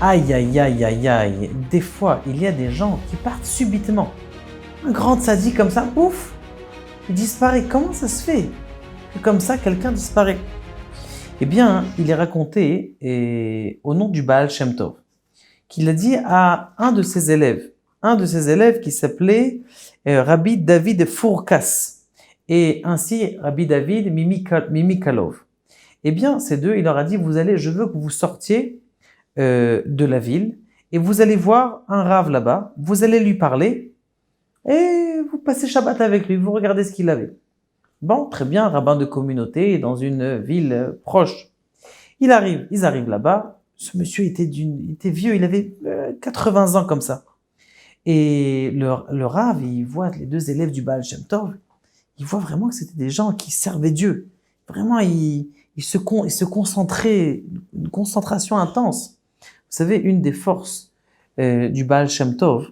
Aïe, aïe, aïe, aïe, aïe. Des fois, il y a des gens qui partent subitement. Un grand tzaddik comme ça, ouf, il disparaît. Comment ça se fait que comme ça, quelqu'un disparaît? Eh bien, il est raconté au nom du Baal Shem Tov, qu'il a dit à un de ses élèves qui s'appelait Rabbi David Fourkas, et ainsi Rabbi David Mimikalov. Eh bien, ces deux, il leur a dit, je veux que vous sortiez de la ville, et vous allez voir un rave là-bas, vous allez lui parler, et vous passez Shabbat avec lui, vous regardez ce qu'il avait. Bon, très bien, rabbin de communauté dans une ville proche. Ils arrivent là-bas, ce monsieur était vieux, il avait 80 ans comme ça. Et le rave, il voit les deux élèves du Baal Shem Tov, il voit vraiment que c'était des gens qui servaient Dieu. Vraiment, il se concentrait, une concentration intense. Vous savez, une des forces du Baal Shem Tov,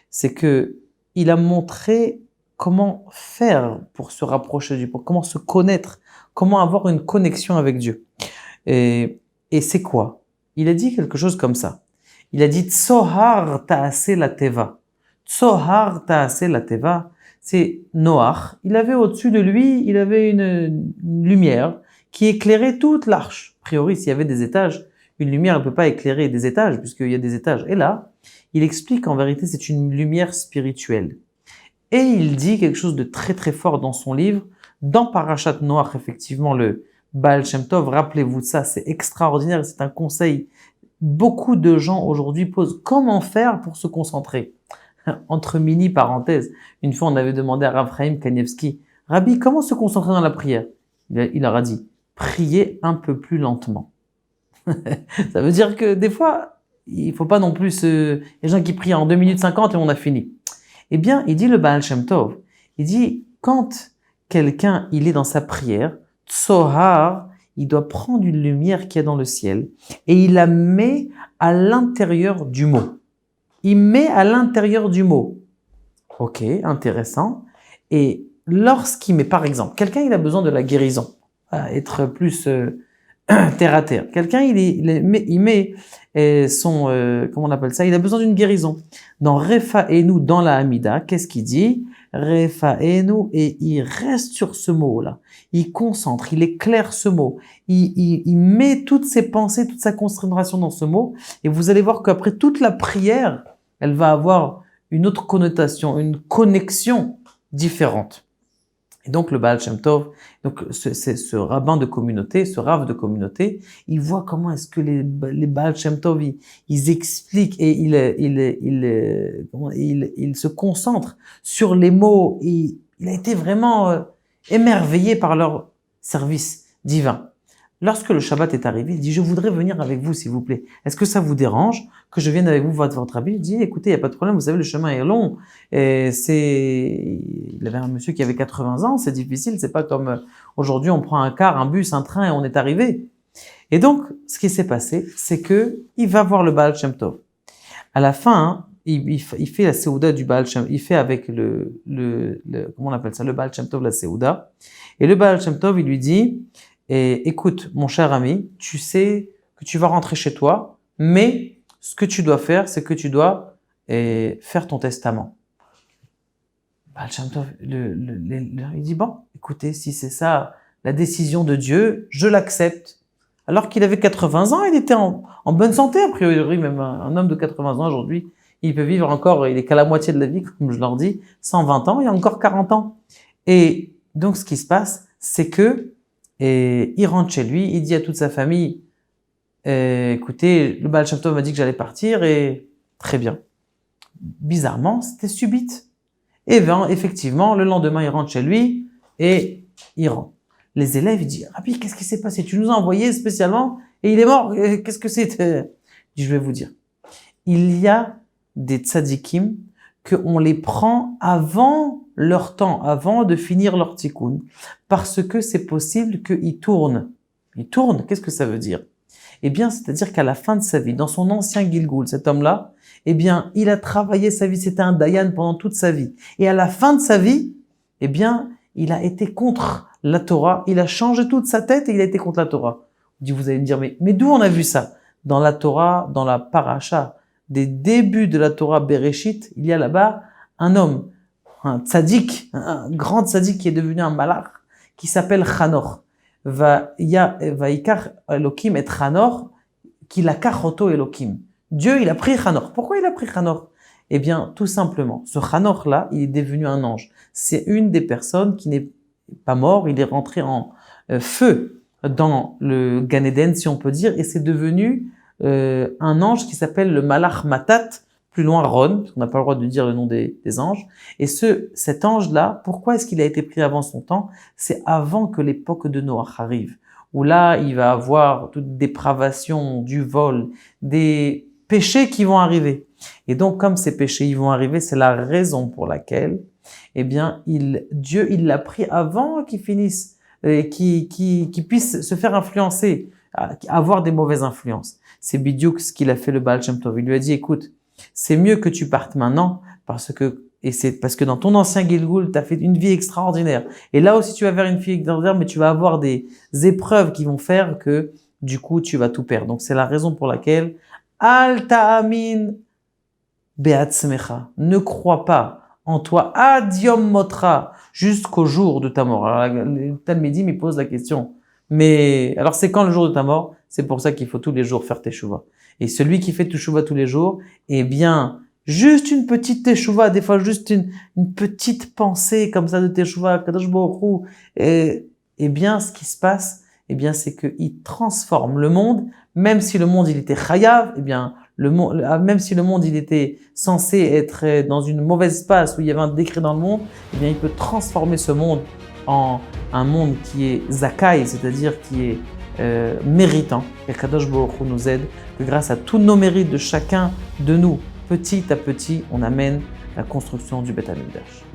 c'est que il a montré comment faire pour se rapprocher de Dieu, comment se connaître, comment avoir une connexion avec Dieu. Et c'est quoi? Il a dit quelque chose comme ça. Il a dit Tsohar ta'ase la teva. Tsohar ta'ase la teva, c'est Noach. Il avait au-dessus de lui, il avait une lumière qui éclairait toute l'arche. A priori, s'il y avait des étages, une lumière ne peut pas éclairer des étages, puisqu'il y a des étages. Et là, il explique qu'en vérité, c'est une lumière spirituelle. Et il dit quelque chose de très très fort dans son livre, dans Parashat Noach, effectivement, le Baal Shem Tov, rappelez-vous de ça, c'est extraordinaire, c'est un conseil. Beaucoup de gens aujourd'hui posent comment faire pour se concentrer. Entre mini parenthèses, une fois on avait demandé à Rav Chaim Kanievski, Rabbi, comment se concentrer dans la prière? Il leur a dit, priez un peu plus lentement. Ça veut dire que des fois, il faut pas non plus les gens qui prient en 2 minutes 50 et on a fini. Eh bien, il dit le Baal Shem Tov, il dit, quand quelqu'un, il est dans sa prière, Tsohar, il doit prendre une lumière qu'il y a dans le ciel et il la met à l'intérieur du mot. Il met à l'intérieur du mot. Ok, intéressant. Et lorsqu'il met, par exemple, quelqu'un, il a besoin de la guérison, être plus terre à terre. Quelqu'un, il met comment on appelle ça? Il a besoin d'une guérison. Dans Refa'enu, dans la Hamida, qu'est-ce qu'il dit? Refa'enu, et il reste sur ce mot-là. Il concentre, il éclaire ce mot. Il met toutes ses pensées, toute sa concentration dans ce mot. Et vous allez voir qu'après toute la prière, elle va avoir une autre connotation, une connexion différente. Et donc le Baal Shem Tov, donc c'est ce rabbin de communauté, ce rave de communauté, il voit comment est-ce que les Baal Shem Tov, ils expliquent et il se concentre sur les mots. Il a été vraiment émerveillé par leur service divin. Lorsque le Shabbat est arrivé, il dit, je voudrais venir avec vous, s'il vous plaît. Est-ce que ça vous dérange que je vienne avec vous voir votre habit? Il dit, écoutez, il n'y a pas de problème, vous savez, le chemin est long. Et il avait un monsieur qui avait 80 ans, c'est difficile, c'est pas comme aujourd'hui, on prend un car, un bus, un train et on est arrivé. Et donc, ce qui s'est passé, c'est que il va voir le Baal Shem Tov. À la fin, il fait la Seouda du Baal Shem, il fait avec comment on appelle ça, le Baal Shem Tov, la Seouda. Et le Baal Shem Tov, il lui dit, écoute, mon cher ami, tu sais que tu vas rentrer chez toi, mais ce que tu dois faire, c'est que tu dois faire ton testament. Baal Shem Tov, il dit, bon, écoutez, si c'est ça la décision de Dieu, je l'accepte. Alors qu'il avait 80 ans, il était en bonne santé, a priori, même un homme de 80 ans aujourd'hui, il peut vivre encore, il est qu'à la moitié de la vie, comme je leur dis, 120 ans, il y a encore 40 ans. Et donc, ce qui se passe, c'est que il rentre chez lui, il dit à toute sa famille, écoutez, le Baal Shem Tov m'a dit que j'allais partir, et très bien. Bizarrement, c'était subite. Et bien, effectivement, le lendemain, il rentre chez lui, et il rentre. Les élèves, ils disent, Rabbi, qu'est-ce qui s'est passé? Tu nous as envoyé spécialement, et il est mort, qu'est-ce que c'est? Je vais vous dire. Il y a des tzadikim qu'on les prend avant leur temps, avant de finir leur tikkun, parce que c'est possible qu'ils tournent. Ils tournent, qu'est-ce que ça veut dire? Eh bien, c'est-à-dire qu'à la fin de sa vie, dans son ancien Gilgul, cet homme-là, eh bien, il a travaillé sa vie, c'était un dayan pendant toute sa vie. Et à la fin de sa vie, eh bien, il a été contre la Torah, il a changé toute sa tête et il a été contre la Torah. Vous allez me dire, mais d'où on a vu ça? dans la Torah, dans la paracha, des débuts de la Torah Bereshit, il y a là-bas un homme, un tzaddik, un grand tzaddik qui est devenu un malach, qui s'appelle Chanor. Vaikar Elokim et Chanor, qui la kachoto Elokim. Dieu, il a pris Chanor. Pourquoi il a pris Chanor? Eh bien, tout simplement, ce Chanor-là, il est devenu un ange. C'est une des personnes qui n'est pas mort, il est rentré en feu dans le Gan Eden, si on peut dire, et c'est devenu un ange qui s'appelle le Malach Matat, plus loin Ron, parce qu'on n'a pas le droit de dire le nom des anges. Et cet ange-là, pourquoi est-ce qu'il a été pris avant son temps? C'est avant que l'époque de Noach arrive, où là, il va avoir toute dépravation, du vol, des péchés qui vont arriver. Et donc, comme ces péchés ils vont arriver, c'est la raison pour laquelle, eh bien, Dieu, il l'a pris avant qu'il finisse, qu'il puisse se faire influencer, avoir des mauvaises influences. C'est Bidiouk ce qu'il a fait le Baal Shem Tov. Il lui a dit, écoute, c'est mieux que tu partes maintenant parce que dans ton ancien Gilgul, tu as fait une vie extraordinaire. Et là aussi, tu vas faire une vie extraordinaire, mais tu vas avoir des épreuves qui vont faire que, du coup, tu vas tout perdre. Donc, c'est la raison pour laquelle, Al ta'amin be'atzmecha. Ne crois pas en toi, ad yom motra, jusqu'au jour de ta mort. Alors, le Talmidim, il pose la question. Mais, alors, c'est quand le jour de ta mort? C'est pour ça qu'il faut tous les jours faire teshuva. Et celui qui fait teshuva tous les jours, eh bien, juste une petite teshuva, des fois juste une petite pensée comme ça de teshuva, Kadosh Baruch Hu, eh bien, ce qui se passe, eh bien, c'est qu'il transforme le monde, même si le monde, il était chayav, eh bien, même si le monde, il était censé être dans une mauvaise passe où il y avait un décret dans le monde, eh bien, il peut transformer ce monde en un monde qui est zakai, c'est-à-dire qui est méritant. Et Kadosh Baruch Hu nous aide, que grâce à tous nos mérites de chacun de nous, petit à petit, on amène la construction du Beth Amikdash.